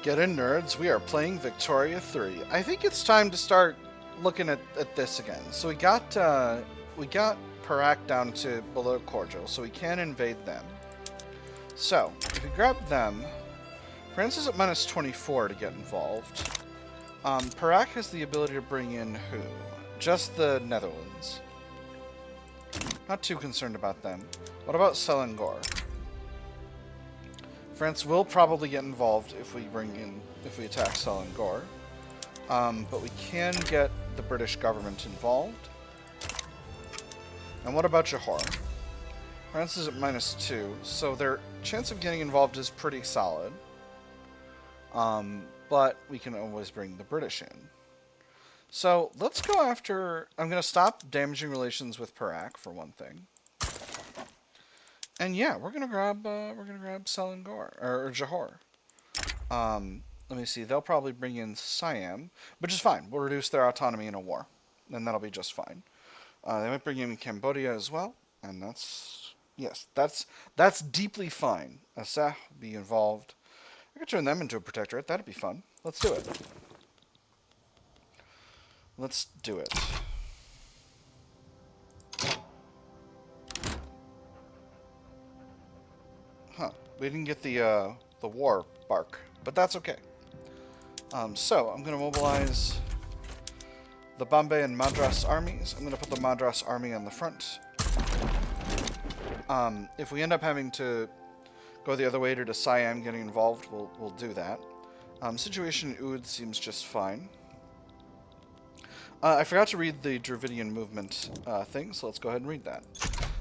Get in, nerds. We are playing Victoria 3. I think it's time to start looking at this again. So we got Perak down to below Cordial, so we can invade them. So, if we grab them, France is at minus 24 to get involved. Perak has the ability to bring in who? Just the Netherlands. Not too concerned about them. What about Selangor? France will probably get involved if we attack Selangor. But we can get the British government involved. And what about Johore? France is at minus 2, so their chance of getting involved is pretty solid. But we can always bring the British in. So let's go after... I'm going to stop damaging relations with Perak, for one thing. And yeah, we're gonna grab Selangor or Johore. Let me see. They'll probably bring in Siam, which is fine. We'll reduce their autonomy in a war, and that'll be just fine. They might bring in Cambodia as well, and that's deeply fine. Assah will be involved. I could turn them into a protectorate. That'd be fun. Let's do it. Let's do it. Huh. We didn't get the war bark, but that's okay. So, I'm going to mobilize the Bombay and Madras armies. I'm going to put the Madras army on the front. If we end up having to go the other way to Siam getting involved, we'll do that. Situation in Oud seems just fine. I forgot to read the Dravidian movement thing, so let's go ahead and read that.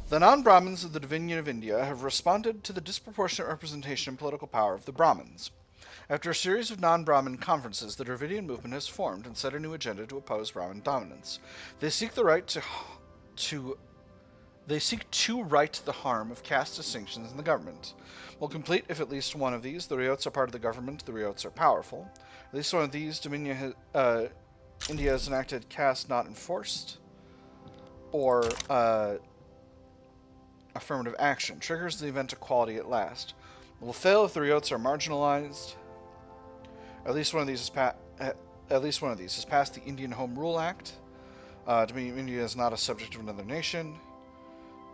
The non-Brahmins of the Dominion of India have responded to the disproportionate representation and political power of the Brahmins. After a series of non-Brahmin conferences, the Dravidian movement has formed and set a new agenda to oppose Brahmin dominance. They seek the right to right the harm of caste distinctions in the government. Well, complete if at least one of these. The Riots are part of the government. The Riots are powerful. At least one of these. India has enacted caste not enforced, or affirmative action. Triggers the event equality at last. It will fail if the Riots are marginalized. At least one of these has passed the Indian Home Rule Act. Dominion of India is not a subject of another nation.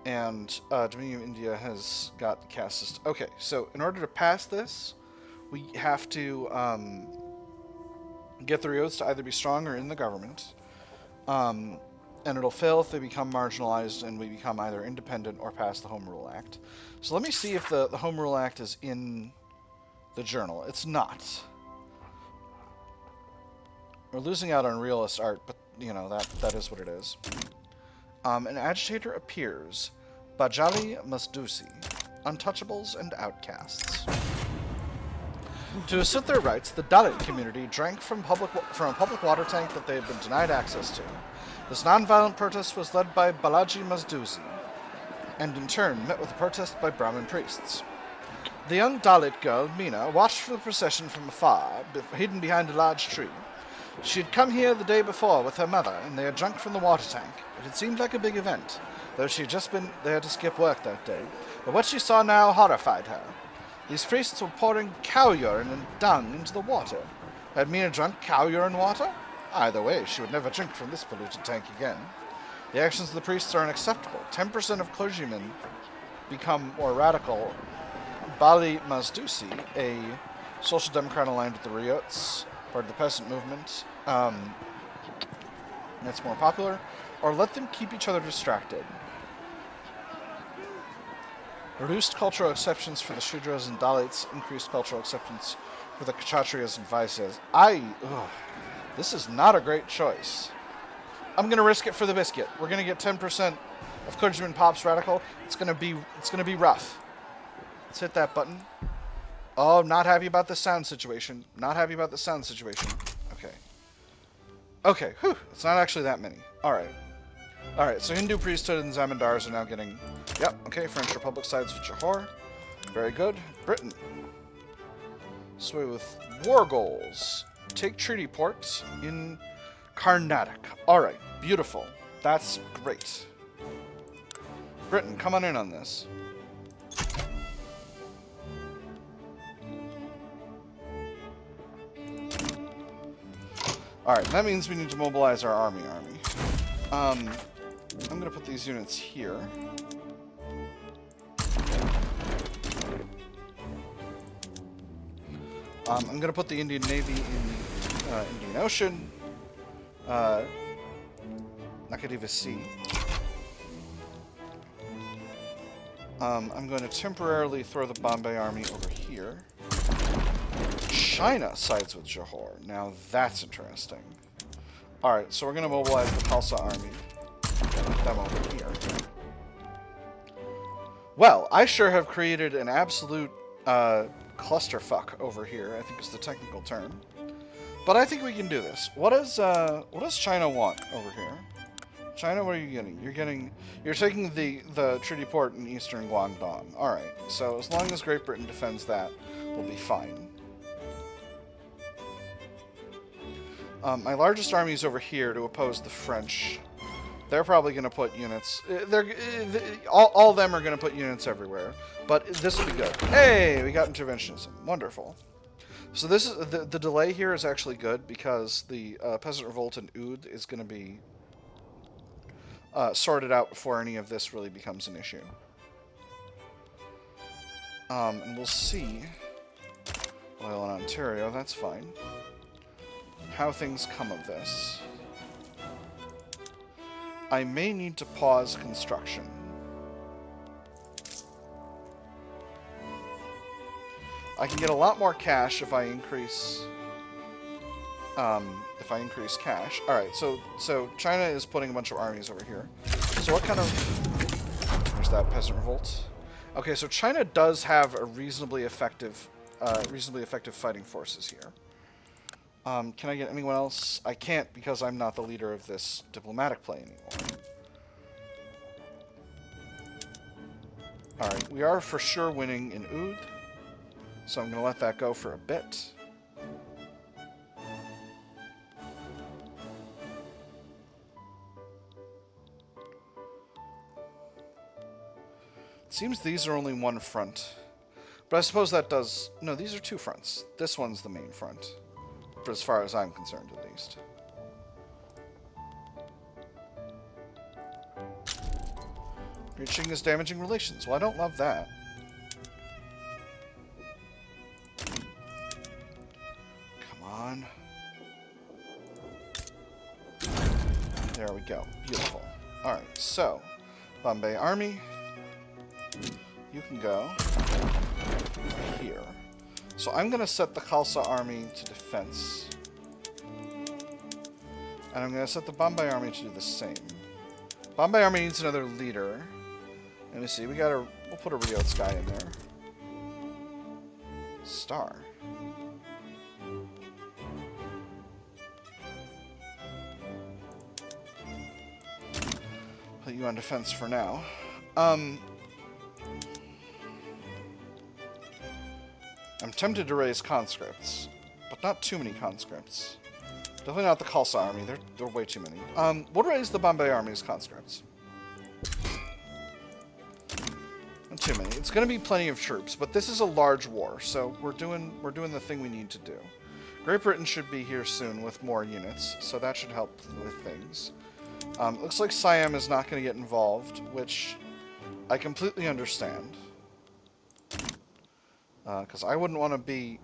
And Dominion of India has got the caste system. Okay, so in order to pass this, we have to get the Riots to either be strong or in the government. And it'll fail if they become marginalized and we become either independent or pass the Home Rule Act. So let me see if the Home Rule Act is in the journal. It's not. We're losing out on realist art, but, you know, that is what it is. An agitator appears. Bajali Masdusi. Untouchables and outcasts. To assert their rights, the Dalit community drank from a public water tank that they had been denied access to. This non-violent protest was led by Balaji Masdusi, and in turn met with a protest by Brahmin priests. The young Dalit girl, Meena, watched for the procession from afar, hidden behind a large tree. She had come here the day before with her mother, and they had drunk from the water tank. It had seemed like a big event, though she had just been there to skip work that day. But what she saw now horrified her. These priests were pouring cow urine and dung into the water. Had Meena drunk cow urine water? Either way, she would never drink from this polluted tank again. The actions of the priests are unacceptable. 10% of clergymen become more radical. Bali Masdusi, a social democrat aligned with the Riots, part of the peasant movement, that's more popular, or let them keep each other distracted. Reduced cultural exceptions for the Shudras and Dalits, increased cultural acceptance for the Kshatriyas and Vaisyas. This is not a great choice. I'm gonna risk it for the biscuit. We're gonna get 10% of clergymen pops radical. It's gonna be rough. Let's hit that button. Oh, not happy about the sound situation. Not happy about the sound situation. Okay. Okay, whew. It's not actually that many. Alright. Alright, so Hindu priesthood and Zamindars are now getting... Yep, okay, French Republic sides with Johore. Very good. Britain. Sway with war goals. Take treaty ports in Karnataka. Alright, beautiful. That's great. Britain, come on in on this. Alright, that means we need to mobilize our army. I'm going to put these units here. I'm going to put the Indian Navy in the Indian Ocean. Nakadiva Sea. I'm going to temporarily throw the Bombay army over here. China sides with Johore. Now that's interesting. Alright, so we're going to mobilize the Khalsa army. Put them over here. Well, I sure have created an absolute clusterfuck over here, I think is the technical term. But I think we can do this. What does China want over here? China, what are you getting? You're taking the treaty port in eastern Guangdong. Alright, so as long as Great Britain defends that, we'll be fine. My largest army is over here to oppose the French. They're probably going to put units... all of them are going to put units everywhere. But this will be good. Hey, we got interventionism. Wonderful. So this is the delay here is actually good because the peasant revolt in Oud is going to be sorted out before any of this really becomes an issue. And we'll see. Oil in Ontario, that's fine. How things come of this. I may need to pause construction. I can get a lot more cash if I increase cash. All right, so China is putting a bunch of armies over here. So what kind of... There's that peasant revolt. Okay, so China does have a reasonably effective fighting forces here. Can I get anyone else? I can't because I'm not the leader of this diplomatic play anymore. Alright, we are for sure winning in Oud. So I'm going to let that go for a bit. It seems these are only one front. But I suppose that does... No, these are two fronts. This one's the main front. For as far as I'm concerned, at least. Reaching is damaging relations. Well, I don't love that. Come on. There we go. Beautiful. Alright, so. Bombay Army. You can go here. So I'm going to set the Khalsa army to defense. And I'm going to set the Bombay army to do the same. Bombay army needs another leader. Let me see. We'll put a Riots guy in there. Star. Put you on defense for now. I'm tempted to raise conscripts, but not too many conscripts. Definitely not the Khalsa army. They're way too many. We'll raise the Bombay army's conscripts. Not too many. It's going to be plenty of troops, but this is a large war, so we're doing the thing we need to do. Great Britain should be here soon with more units, so that should help with things. Looks like Siam is not going to get involved, which I completely understand. Because I wouldn't want to be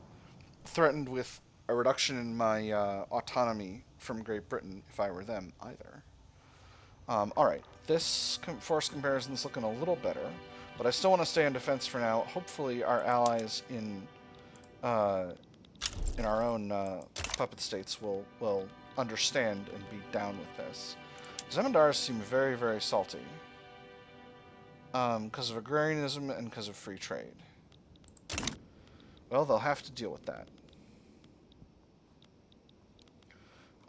threatened with a reduction in my autonomy from Great Britain if I were them either. Alright, this force comparison is looking a little better, but I still want to stay on defense for now. Hopefully our allies in our own puppet states will understand and be down with this. Zemindars seem very, very salty because of agrarianism and because of free trade. Well, they'll have to deal with that.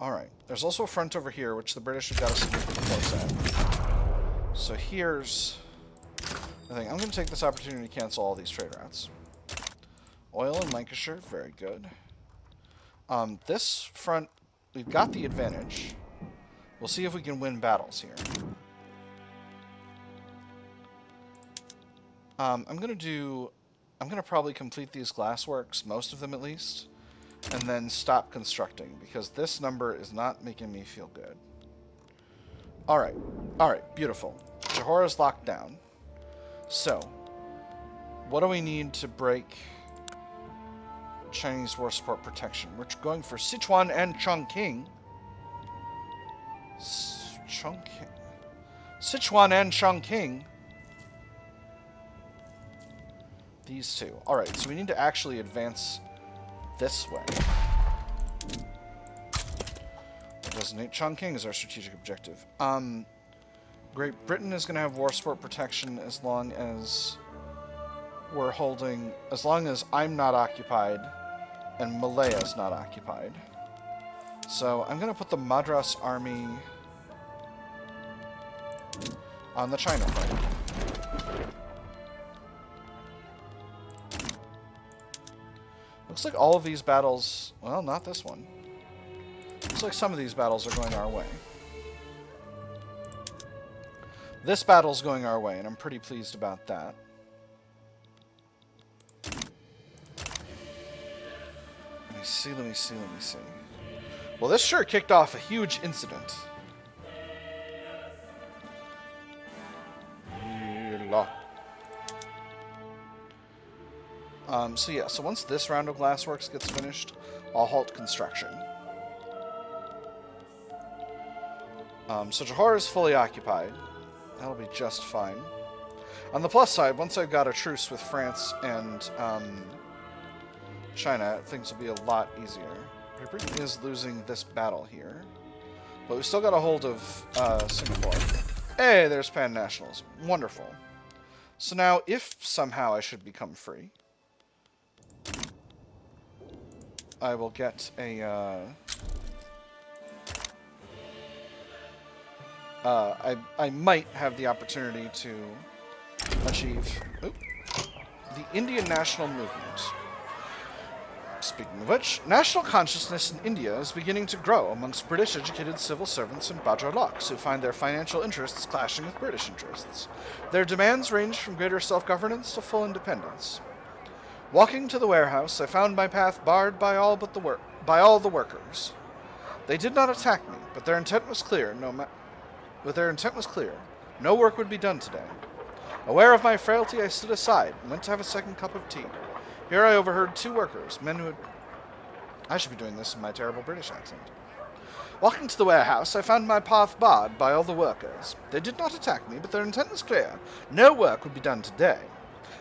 Alright. There's also a front over here, which the British have got a significant force at. So here's the thing. I'm going to take this opportunity to cancel all these trade routes. Oil in Lancashire, very good. This front, we've got the advantage. We'll see if we can win battles here. I'm going to probably complete these glassworks, most of them at least. and then stop constructing, because this number is not making me feel good. Alright. Alright, beautiful. Johore is locked down. So, what do we need to break Chinese war support protection? We're going for Sichuan and Chongqing. Chongqing. Sichuan and Chongqing. These two. Alright, so we need to actually advance this way. Designate Chongqing as our strategic objective. Great Britain is going to have war support protection as long as we're holding... As long as I'm not occupied and Malaya's not occupied. So I'm going to put the Madras army on the China front. Looks like all of these battles... Well, not this one. Looks like some of these battles are going our way. This battle's going our way, and I'm pretty pleased about that. Let me see, let me see, let me see. Well, this sure kicked off a huge incident. So yeah, so once this round of glassworks gets finished, I'll halt construction. So Johore is fully occupied. That'll be just fine. On the plus side, once I've got a truce with France and China, things will be a lot easier. Britain is losing this battle here. But we've still got a hold of Singapore. Hey, there's pan-nationalism. Wonderful. So now, if somehow I should become free, I will get a... I might have the opportunity to achieve the Indian national movement. Speaking of which, national consciousness in India is beginning to grow amongst British-educated civil servants and Bajraloks who find their financial interests clashing with British interests. Their demands range from greater self-governance to full independence. Walking to the warehouse, I found my path barred by all the workers. They did not attack me, but their intent was clear. No work would be done today. Aware of my frailty, I stood aside and went to have a second cup of tea. Here I overheard two workers, men who had... I should be doing this in my terrible British accent. Walking to the warehouse, I found my path barred by all the workers. They did not attack me, but their intent was clear. No work would be done today.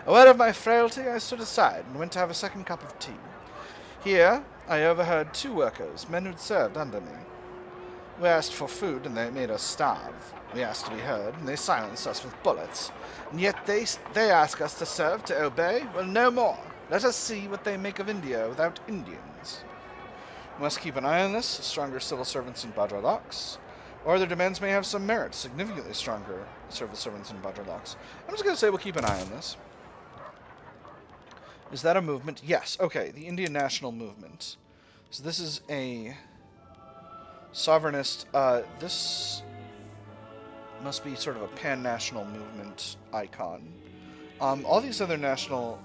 Aware of my frailty, I stood aside and went to have a second cup of tea. Here I overheard two workers, men who had served under me. We asked for food, and they made us starve. We asked to be heard, and they silenced us with bullets. And yet they ask us to serve, to obey? Well, no more. Let us see what they make of India without Indians. We must keep an eye on this, stronger civil servants and Bajraloks. Or their demands may have some merit, significantly stronger civil servants and Bajraloks. I'm just going to say we'll keep an eye on this. Is that a movement? Yes. Okay, the Indian National Movement. So this is a... sovereignist, this must be sort of a pan-national movement icon. All these other national...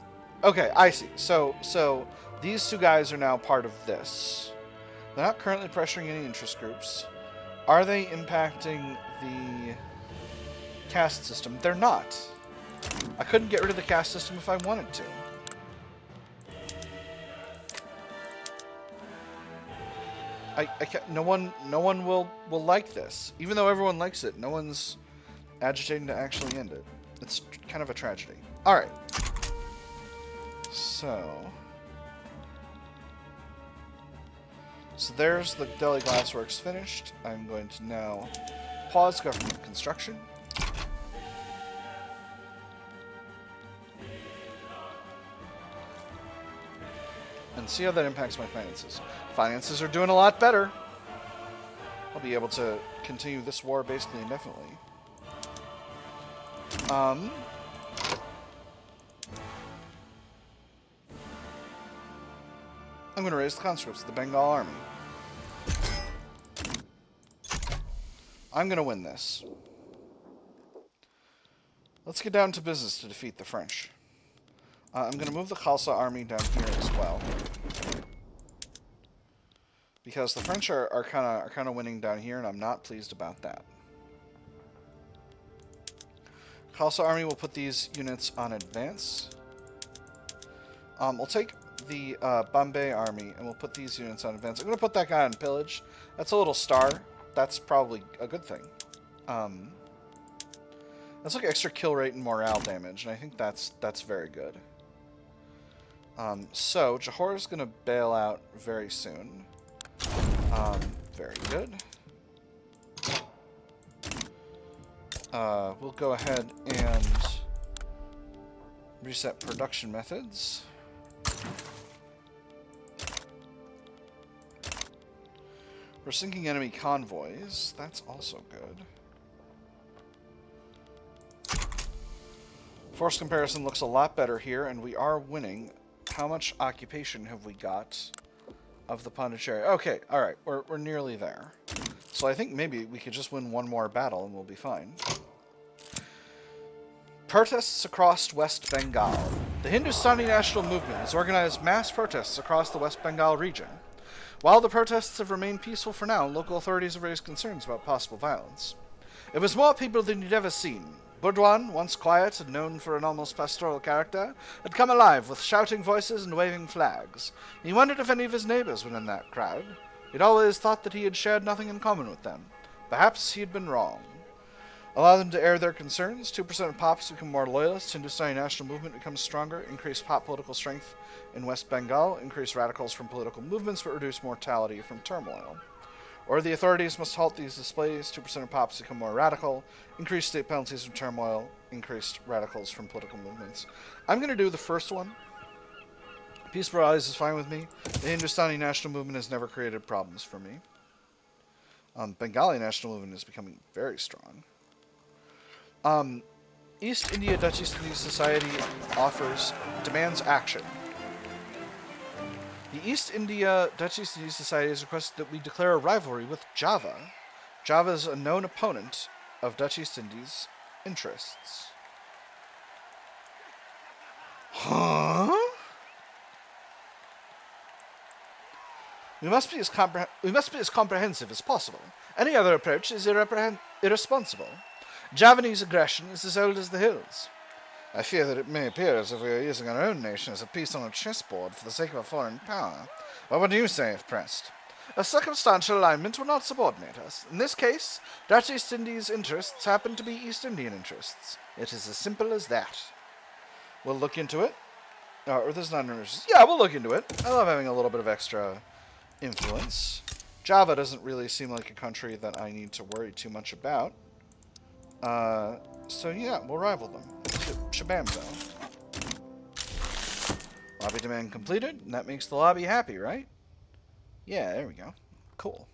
Okay, I see. So these two guys are now part of this. They're not currently pressuring any interest groups. Are they impacting the caste system? They're not. I couldn't get rid of the caste system if I wanted to. I can't, no one will like this. Even though everyone likes it, no one's agitating to actually end it. It's kind of a tragedy. Alright. So there's the Delhi Glassworks finished. I'm going to now pause government construction. And see how that impacts my finances. Finances are doing a lot better. I'll be able to continue this war basically indefinitely. I'm going to raise the conscripts of the Bengal army. I'm going to win this. Let's get down to business to defeat the French. I'm going to move the Khalsa army down here as well. Because the French are kind of winning down here, and I'm not pleased about that. Khalsa Army will put these units on advance. We'll take the Bombay Army, and we'll put these units on advance. I'm going to put that guy on pillage. That's a little star. That's probably a good thing. That's like extra kill rate and morale damage, and I think that's very good. So, Johore is going to bail out very soon. Very good. We'll go ahead and reset production methods. We're sinking enemy convoys. That's also good. Force comparison looks a lot better here, and we are winning. How much occupation have we got of the Pondicherry? Okay, alright, we're nearly there. So I think maybe we could just win one more battle and we'll be fine. Protests across West Bengal. The Hindustani National Movement has organized mass protests across the West Bengal region. While the protests have remained peaceful for now, local authorities have raised concerns about possible violence. It was more people than you'd ever seen. Burdwan, once quiet and known for an almost pastoral character, had come alive with shouting voices and waving flags. He wondered if any of his neighbors were in that crowd. He'd always thought that he had shared nothing in common with them. Perhaps he had been wrong. Allow them to air their concerns. 2% of Pops become more loyalists. Hindustani National Movement becomes stronger. Increase Pop political strength in West Bengal. Increase radicals from political movements, but reduce mortality from turmoil. Or the authorities must halt these displays. 2% of Pops become more radical. Increase state penalties from turmoil. Increased radicals from political movements. I'm going to do the first one. Peaceful rallies is fine with me. The Hindustani National Movement has never created problems for me. Bengali National Movement is becoming very strong. East India Dutch East India Society demands action. The East India Dutch East India Society has requested that we declare a rivalry with Java. Java is a known opponent of Dutch East Indies' interests. Huh? We must be as comprehensive as possible. Any other approach is irresponsible. Javanese aggression is as old as the hills. I fear that it may appear as if we are using our own nation as a piece on a chessboard for the sake of a foreign power. Well, what do you say if pressed? A circumstantial alignment will not subordinate us. In this case, Dutch East Indies interests happen to be East Indian interests. It is as simple as that. We'll look into it. Or there's not an interest. Yeah, we'll look into it. I love having a little bit of extra influence. Java doesn't really seem like a country that I need to worry too much about. So yeah, we'll rival them. Shabamzo. Lobby demand completed, and that makes the lobby happy, right? Yeah, there we go. Cool.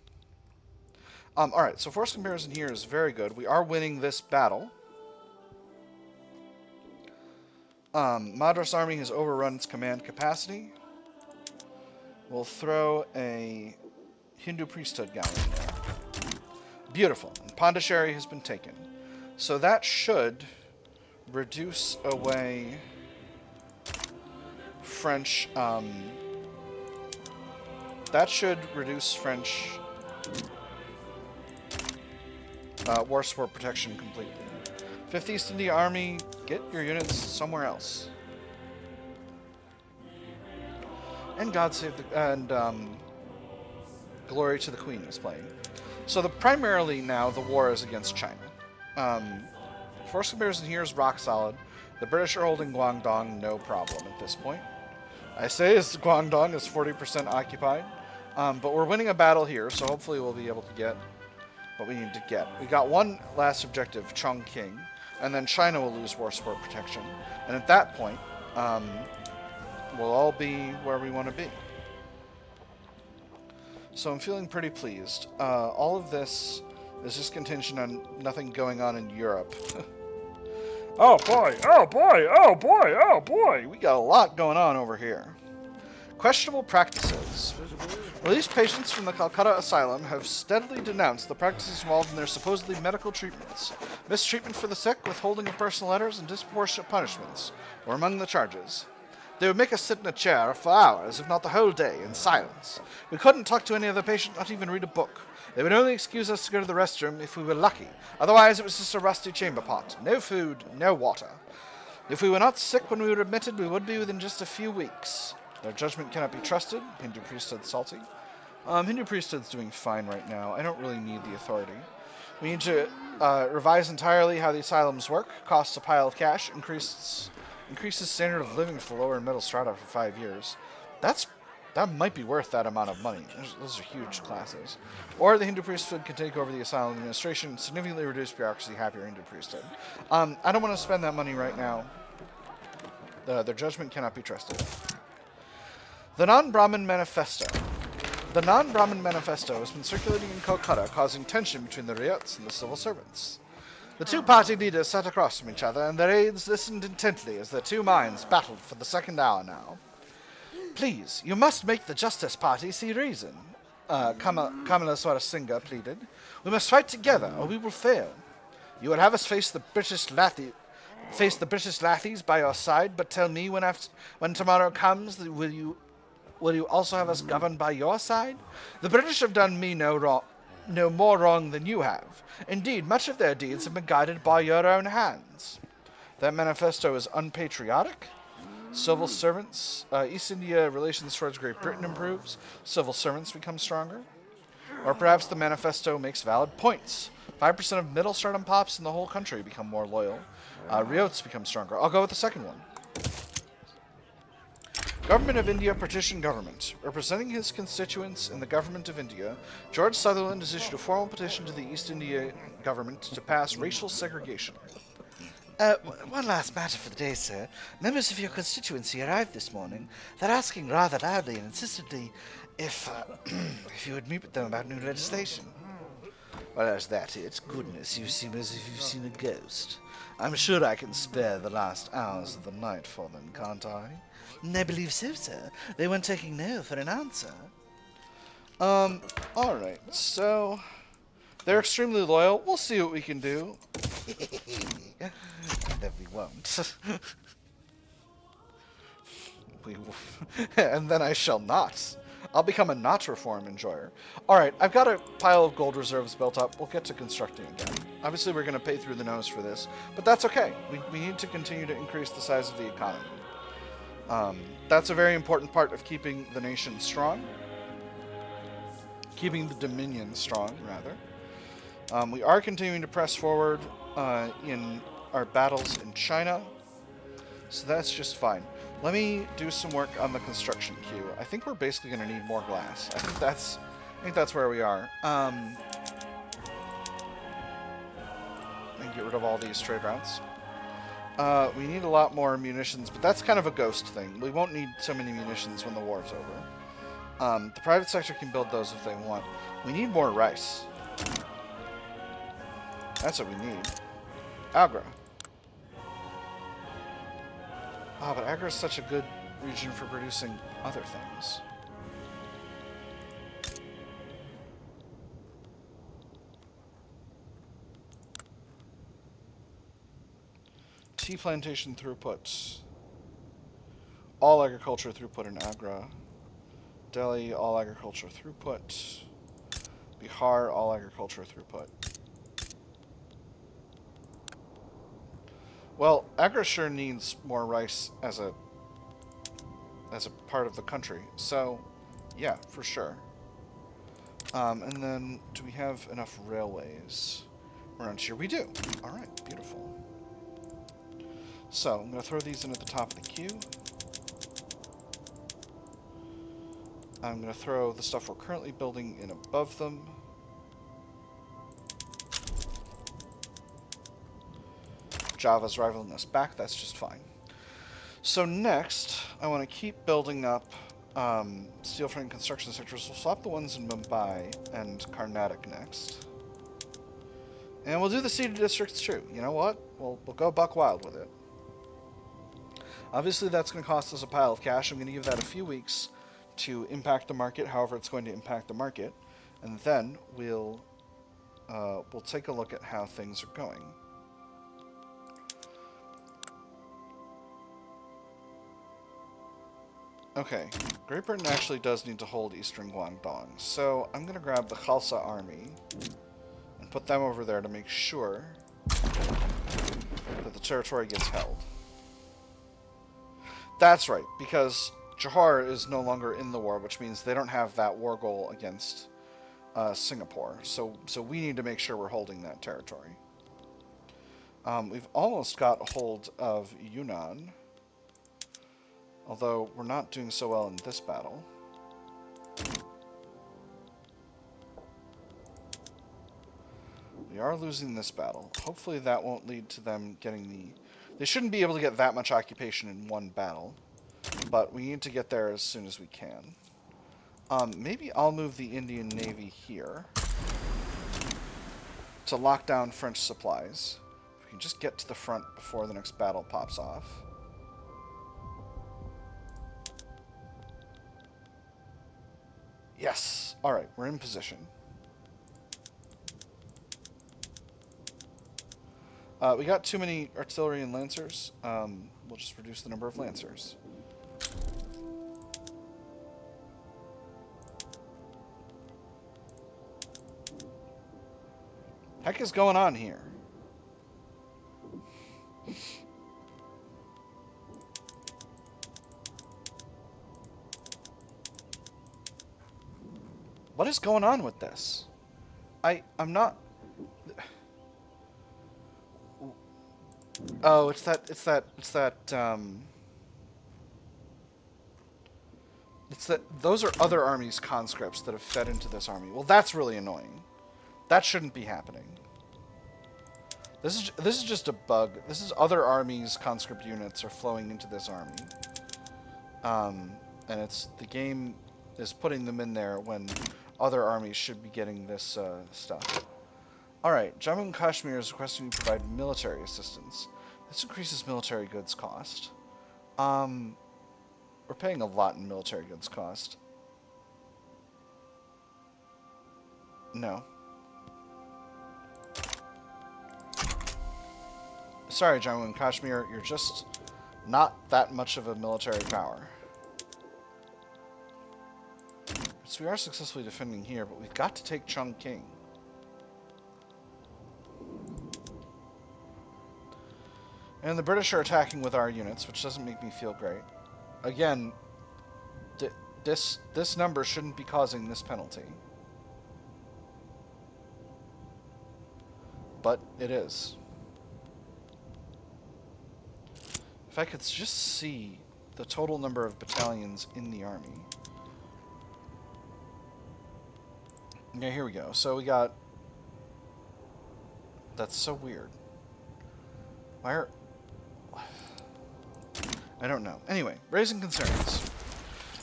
Alright, so force comparison here is very good. We are winning this battle. Madras Army has overrun its command capacity. We'll throw a Hindu priesthood guy in there. Beautiful. And Pondicherry has been taken. So that should reduce away French, that should reduce French war support protection completely. 5th East India Army, get your units somewhere else. And God Save the... and, Glory to the Queen is playing. So primarily now the war is against China. Force comparison here is rock solid. The British are holding Guangdong, no problem at this point. I say Guangdong is 40% occupied, but we're winning a battle here, so hopefully we'll be able to get what we need to get. We got one last objective, Chongqing, and then China will lose war support protection, and at that point, we'll all be where we want to be. So I'm feeling pretty pleased. All of this is just contingent on nothing going on in Europe. Oh boy, oh boy, oh boy, oh boy! We got a lot going on over here. Questionable practices. Released patients from the Calcutta Asylum have steadily denounced the practices involved in their supposedly medical treatments. Mistreatment for the sick, withholding of personal letters, and disproportionate punishments were among the charges. They would make us sit in a chair for hours, if not the whole day, in silence. We couldn't talk to any other patient, not even read a book. They would only excuse us to go to the restroom if we were lucky. Otherwise, it was just a rusty chamber pot. No food, no water. If we were not sick when we were admitted, we would be within just a few weeks. Their judgment cannot be trusted. Hindu priesthood salty. Hindu priesthood's doing fine right now. I don't really need the authority. We need to revise entirely how the asylums work. Costs a pile of cash. Increases standard of living for lower and middle strata for 5 years. That might be worth that amount of money. Those are huge classes. Or the Hindu priesthood can take over the asylum administration, significantly reduce bureaucracy, happier Hindu priesthood. I don't want to spend that money right now. Their judgment cannot be trusted. The Non-Brahmin Manifesto. The Non-Brahmin Manifesto has been circulating in Kolkata, causing tension between the ryots and the civil servants. The two party leaders sat across from each other, and their aides listened intently as their two minds battled for the second hour now. Please, you must make the Justice Party see reason, Kamala Singha pleaded. We must fight together, or we will fail. You would have us face the British lathies by your side, but tell me when tomorrow comes, will you also have us governed by your side? The British have done me no more wrong than you have. Indeed, much of their deeds have been guided by your own hands. That manifesto is unpatriotic. Civil servants, East India relations towards Great Britain improves. Civil servants become stronger. Or perhaps the manifesto makes valid points. 5% of middle stardom pops in the whole country become more loyal. Ryots become stronger. I'll go with the second one. Government of India Partition Government. Representing his constituents in the Government of India, George Sutherland has issued a formal petition to the East India government to pass racial segregation. One last matter for the day, sir. Members of your constituency arrived this morning. They're asking rather loudly and insistently if you would meet with them about new legislation. Well, is that it? Goodness, you seem as if you've seen a ghost. I'm sure I can spare the last hours of the night for them, can't I? I believe so, sir. They weren't taking no for an answer. Alright, so they're extremely loyal. We'll see what we can do. That we won't. We will. And then I shall not. I'll become a not reform enjoyer. Alright, I've got a pile of gold reserves built up. We'll get to constructing again. Obviously, we're going to pay through the nose for this, but that's okay. We need to continue to increase the size of the economy. That's a very important part of keeping the nation strong. Keeping the Dominion strong, rather. We are continuing to press forward in our battles in China, so that's just fine. Let me do some work on the construction queue. I think we're basically going to need more glass. I think that's where we are. And get rid of all these trade routes. We need a lot more munitions, but that's kind of a ghost thing. We won't need so many munitions when the war's over. The private sector can build those if they want. We need more rice. That's what we need. Agra. Ah, but Agra is such a good region for producing other things. Tea plantation throughput. All agriculture throughput in Agra. Delhi, all agriculture throughput. Bihar, all agriculture throughput. Well, Agra sure needs more rice as a part of the country, so yeah, for sure. And then, do we have enough railways around here? We do. All right, beautiful. So I'm going to throw these in at the top of the queue. I'm going to throw the stuff we're currently building in above them. Java's rivaling us back, that's just fine. So next, I want to keep building up steel frame construction sectors. We'll swap the ones in Mumbai and Karnataka next. And we'll do the seeded districts too. You know what? We'll go buck wild with it. Obviously that's going to cost us a pile of cash. I'm going to give that a few weeks to impact the market, however it's going to impact the market. And then we'll take a look at how things are going. Okay, Great Britain actually does need to hold Eastern Guangdong, so I'm going to grab the Khalsa army and put them over there to make sure that the territory gets held. That's right, because Johore is no longer in the war, which means they don't have that war goal against Singapore, so we need to make sure we're holding that territory. We've almost got a hold of Yunnan, although we're not doing so well in this battle. We are losing this battle. Hopefully that won't lead to them getting the... They shouldn't be able to get that much occupation in one battle, but we need to get there as soon as we can. Maybe I'll move the Indian Navy here to lock down French supplies. If we can just get to the front before the next battle pops off. Yes! Alright, we're in position. We got too many artillery and lancers. We'll just reduce the number of lancers. Heck is going on here? What is going on with this? I'm not... Oh, it's that, those are other armies' conscripts that have fed into this army. Well, that's really annoying. That shouldn't be happening. This is just a bug. This is other armies' conscript units are flowing into this army. And it's, the game is putting them in there when other armies should be getting this stuff. Alright, Jammu and Kashmir is requesting we provide military assistance. This increases military goods cost. We're paying a lot in military goods cost. No. Sorry, Jammu and Kashmir, you're just not that much of a military power. So we are successfully defending here, but we've got to take Chongqing. And the British are attacking with our units, which doesn't make me feel great. Again, this number shouldn't be causing this penalty. But it is. If I could just see the total number of battalions in the army. Okay, here we go. So we got... That's so weird. Why are... I don't know. Anyway, raising concerns.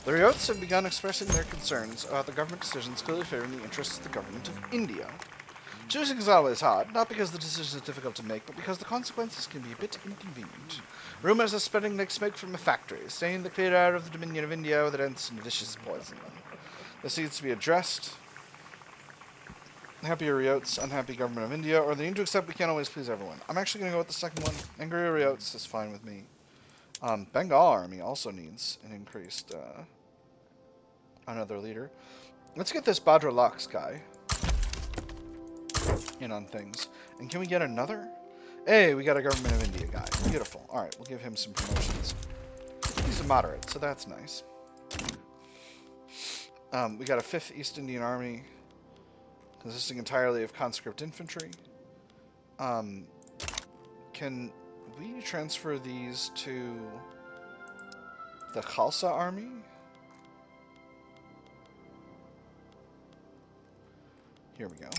The Ryots have begun expressing their concerns about the government decisions clearly favoring the interests of the government of India. Choosing is always hard, not because the decision is difficult to make, but because the consequences can be a bit inconvenient. Rumors are spreading like smoke from a factory, staining the clear air of the Dominion of India with a dense and vicious poison. This needs to be addressed. Happy Ryots, unhappy government of India, or they need to accept we can't always please everyone. I'm actually going to go with the second one. Angry Ryots is fine with me. Bengal army also needs an increased, another leader. Let's get this Badra Lux guy in on things. And can we get another? Hey, we got a government of India guy. Beautiful. Alright, we'll give him some promotions. He's a moderate, so that's nice. We got a 5th East Indian Army consisting entirely of conscript infantry. Can we transfer these to the Khalsa army? Here we go.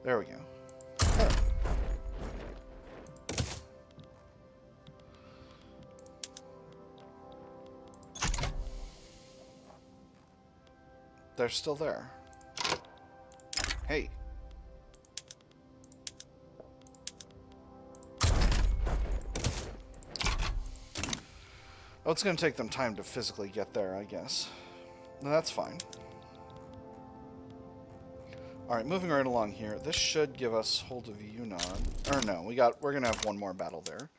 There we go. They're still there. Hey. Oh, it's going to take them time to physically get there, I guess. No, that's fine. Alright, moving right along here. This should give us hold of Yunnan. Or no, we're gonna have one more battle there.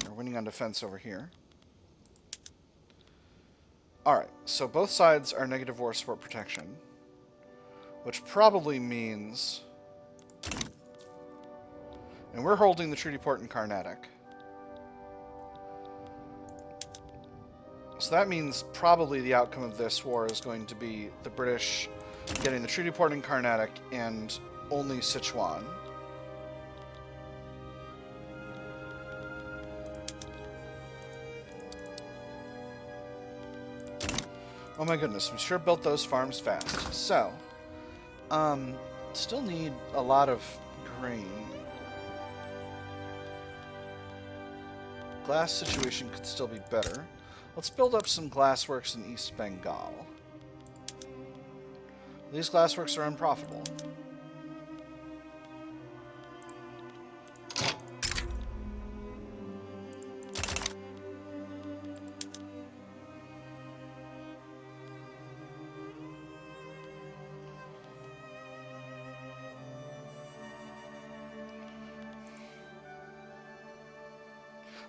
We're winning on defense over here. Alright, so both sides are negative war support protection. Which probably means... And we're holding the treaty port in Carnatic. So that means probably the outcome of this war is going to be the British getting the treaty port in Carnatic and only Sichuan. Oh my goodness, we sure built those farms fast. So, still need a lot of grain. Glass situation could still be better. Let's build up some glassworks in East Bengal. These glassworks are unprofitable.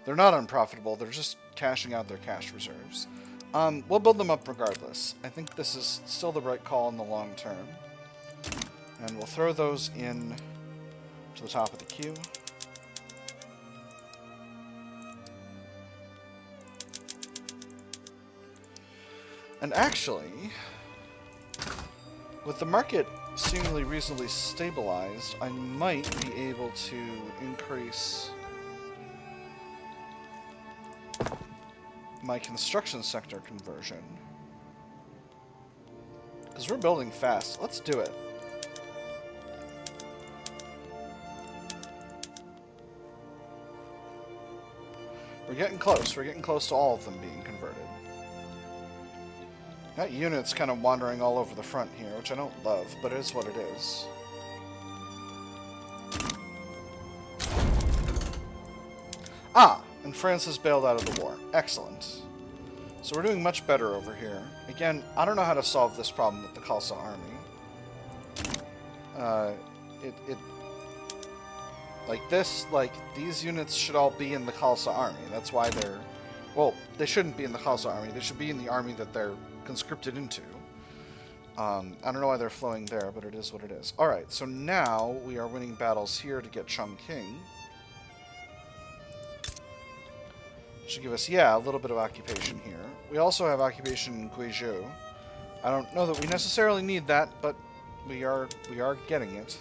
They're not unprofitable, they're just cashing out their cash reserves. We'll build them up regardless. I think this is still the right call in the long term. And we'll throw those in to the top of the queue. And actually, with the market seemingly reasonably stabilized, I might be able to increase my construction sector conversion. Because we're building fast. Let's do it. We're getting close. We're getting close to all of them being converted. That unit's kind of wandering all over the front here, which I don't love, but it is what it is. Ah! And France has bailed out of the war. Excellent. So we're doing much better over here. Again, I don't know how to solve this problem with the Khalsa army. These units should all be in the Khalsa army. That's why they're... Well, they shouldn't be in the Khalsa army. They should be in the army that they're conscripted into. I don't know why they're flowing there, but it is what it is. Alright, so now we are winning battles here to get Chongqing. Should give us, yeah, a little bit of occupation here. We also have occupation in Guizhou. I don't know that we necessarily need that, but we are getting it.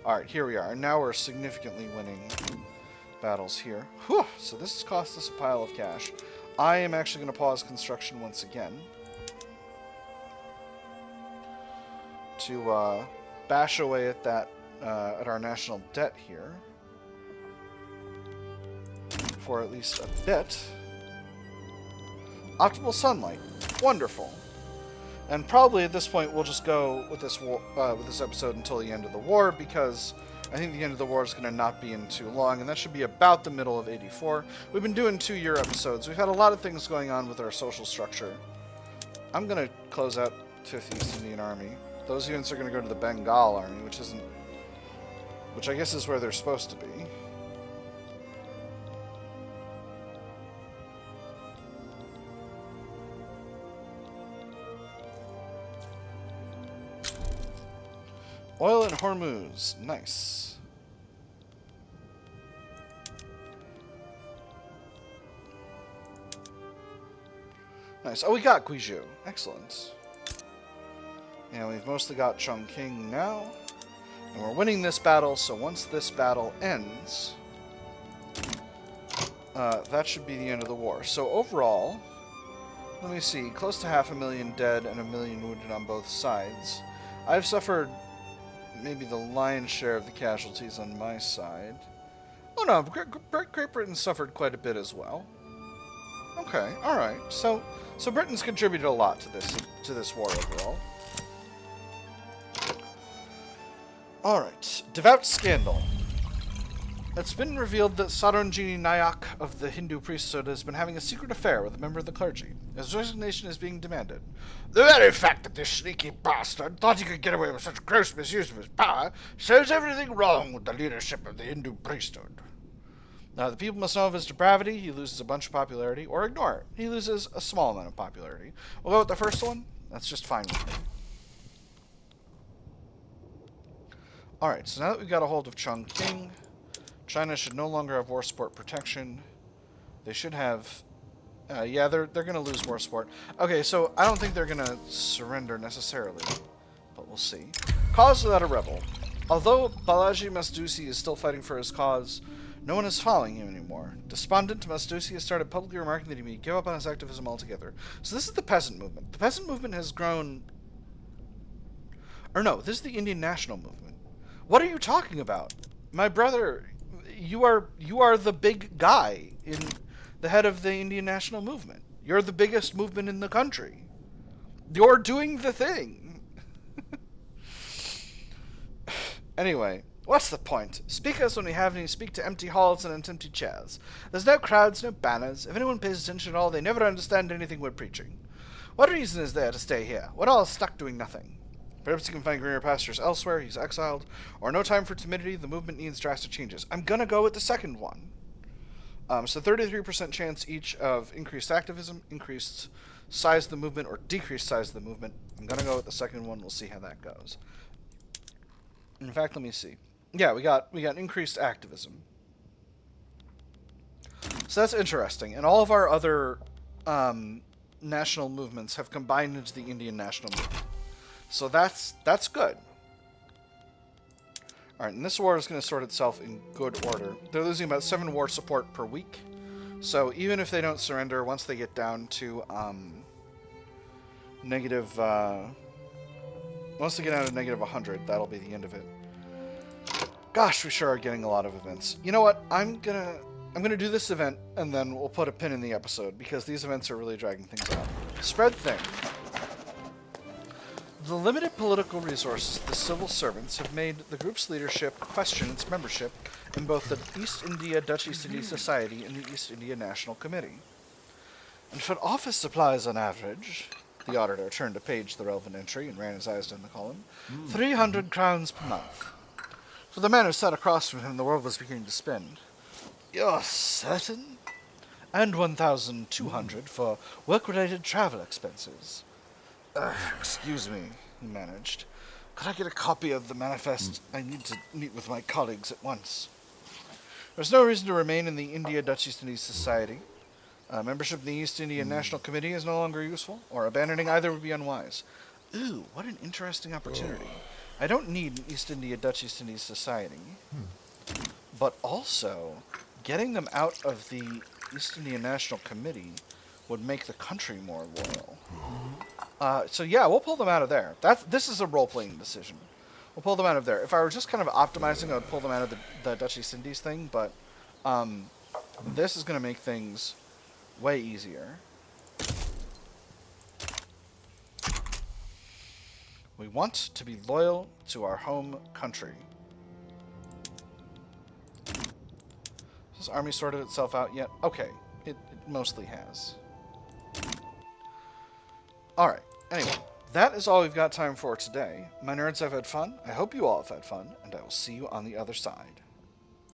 Alright, here we are. And now we're significantly winning battles here. Whew! So this has cost us a pile of cash. I am actually going to pause construction once again to bash away at that at our national debt here for at least a bit. Optimal sunlight, wonderful. And probably at this point we'll just go with this war, with this episode until the end of the war, because I think the end of the war is going to not be in too long, and that should be about the middle of '84. We've been doing 2-year episodes. We've had a lot of things going on with our social structure. I'm going to close out 5th East Indian Army. Those units are going to go to the Bengal Army, which I guess is where they're supposed to be. Oil in Hormuz. Nice. Nice. Oh, we got Guizhou. Excellent. And we've mostly got Chongqing now. And we're winning this battle, so once this battle ends, that should be the end of the war. So overall, let me see, close to 500,000 dead and 1 million wounded on both sides. I've suffered maybe the lion's share of the casualties on my side. Oh no, Great Britain suffered quite a bit as well. Okay, alright. So Britain's contributed a lot to this war overall. Alright, Devout Scandal. It's been revealed that Saranjini Nayak of the Hindu priesthood has been having a secret affair with a member of the clergy. His resignation is being demanded. The very fact that this sneaky bastard thought he could get away with such gross misuse of his power shows everything wrong with the leadership of the Hindu priesthood. Now, the people must know of his depravity. He loses a bunch of popularity, or ignore it. He loses a small amount of popularity. We'll go with the first one. That's just fine with me. Alright, so now that we've got a hold of Chongqing, China should no longer have war support protection. They should have... yeah, they're going to lose war support. Okay, so I don't think they're going to surrender necessarily, but we'll see. Cause without a rebel. Although Balaji Masdusi is still fighting for his cause, no one is following him anymore. Despondent, Masdusi has started publicly remarking that he may give up on his activism altogether. So this is the peasant movement. The peasant movement has grown... Or no, this is the Indian national movement. What are you talking about? My brother, you are the big guy in the head of the Indian national movement. You're the biggest movement in the country. You're doing the thing. Anyway, what's the point? Speak us when we have any speak to empty halls and empty chairs. There's no crowds, no banners. If anyone pays attention at all, they never understand anything we're preaching. What reason is there to stay here? We're all stuck doing nothing. Perhaps he can find greener pastures elsewhere, he's exiled, or no time for timidity, the movement needs drastic changes. I'm gonna go with the second one. So 33% chance each of increased activism, increased size of the movement, or decreased size of the movement. I'm gonna go with the second one, we'll see how that goes. In fact, let me see. Yeah, we got increased activism. So that's interesting, and all of our other national movements have combined into the Indian national movement. So that's good. Alright, and this war is going to sort itself in good order. They're losing about 7 war support per week. So even if they don't surrender, once they get down to negative... once they get down to negative 100, that'll be the end of it. Gosh, we sure are getting a lot of events. You know what? I'm gonna do this event, and then we'll put a pin in the episode, because these events are really dragging things out. Spread thing. The limited political resources of the civil servants have made the group's leadership question its membership in both the East India Dutch East India Society and the East India National Committee. And for office supplies on average, the auditor turned to page the relevant entry and ran his eyes down the column, 300 crowns per month. For the man who sat across from him, the world was beginning to spin. You're certain? And 1,200 for work-related travel expenses. Excuse me, he managed. Could I get a copy of the manifest? I need to meet with my colleagues at once. There's no reason to remain in the India Dutch East Indies Society. Membership in the East India National Committee is no longer useful, or abandoning either would be unwise. Ooh, what an interesting opportunity. I don't need an East India Dutch East Indies Society, but also getting them out of the East India National Committee would make the country more loyal. So yeah, we'll pull them out of there. This is a role-playing decision. We'll pull them out of there. If I were just kind of optimizing, I would pull them out of the Dutch East Indies thing, but this is going to make things way easier. We want to be loyal to our home country. Has this army sorted itself out yet? Okay, it mostly has. Alright, anyway, that is all we've got time for today. My nerds have had fun, I hope you all have had fun, and I will see you on the other side.